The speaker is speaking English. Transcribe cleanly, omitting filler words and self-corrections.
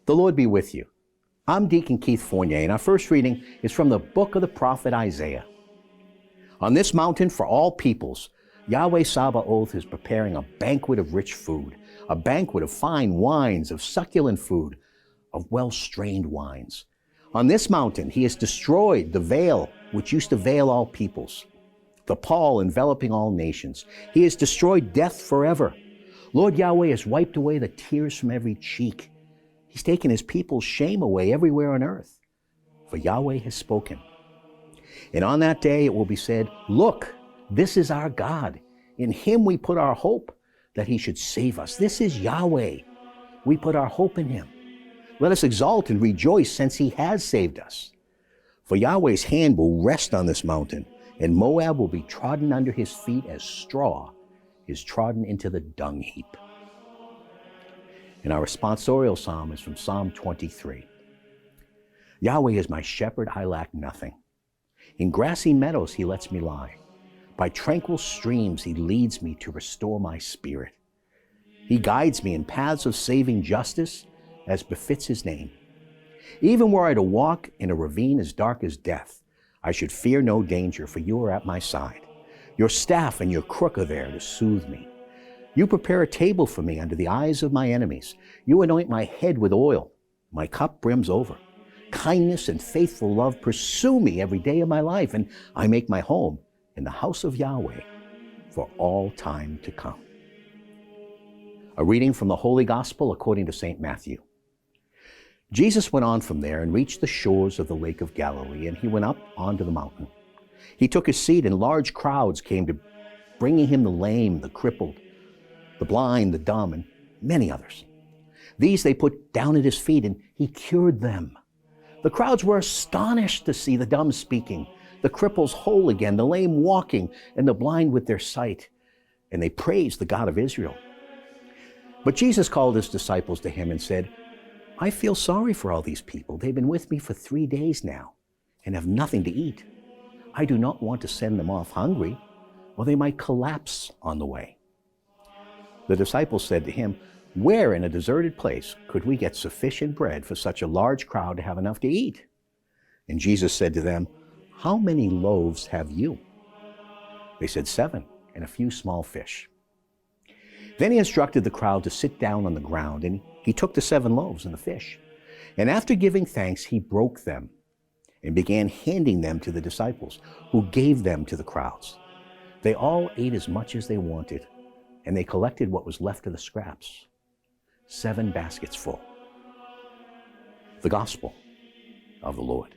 The Lord be with you. I'm Deacon Keith Fournier, and our first reading is from the book of the prophet Isaiah. On this mountain for all peoples, Yahweh Sabaoth is preparing a banquet of rich food, a banquet of fine wines, of succulent food, of well-strained wines. On this mountain he has destroyed the veil which used to veil all peoples, the pall enveloping all nations. He has destroyed death forever. Lord Yahweh has wiped away the tears from every cheek. He's taken his people's shame away everywhere on earth. For Yahweh has spoken. And on that day it will be said, look, this is our God. In him we put our hope that he should save us. This is Yahweh. We put our hope in him. Let us exult and rejoice since he has saved us. For Yahweh's hand will rest on this mountain, and Moab will be trodden under his feet as straw is trodden into the dung-heap. And our responsorial psalm is from Psalm 23. Yahweh is my shepherd, I lack nothing. In grassy meadows he lets me lie. By tranquil streams he leads me to restore my spirit. He guides me in paths of saving justice, as befits his name. Even were I to walk in a ravine as dark as death, I should fear no danger, for you are at my side. Your staff and your crook are there to soothe me. You prepare a table for me under the eyes of my enemies. You anoint my head with oil. My cup brims over. Kindness and faithful love pursue me every day of my life, and I make my home in the house of Yahweh for all time to come. A reading from the Holy Gospel according to St. Matthew. Jesus went on from there and reached the shores of the Lake of Galilee, and he went up onto the mountain. He took his seat, and large crowds came to bringing him the lame, the crippled, the blind, the dumb, and many others. These they put down at his feet, and he cured them. The crowds were astonished to see the dumb speaking, the cripples whole again, the lame walking, and the blind with their sight. And they praised the God of Israel. But Jesus called his disciples to him and said, I feel sorry for all these people. They've been with me for 3 days now and have nothing to eat. I do not want to send them off hungry, or they might collapse on the way. The disciples said to him, where in a deserted place could we get sufficient bread for such a large crowd to have enough to eat? And Jesus said to them, how many loaves have you? They said 7, and a few small fish. Then he instructed the crowd to sit down on the ground, and he took the 7 loaves and the fish. And after giving thanks, he broke them and began handing them to the disciples, who gave them to the crowds. They all ate as much as they wanted, and they collected what was left of the scraps, 7 baskets full. The Gospel of the Lord.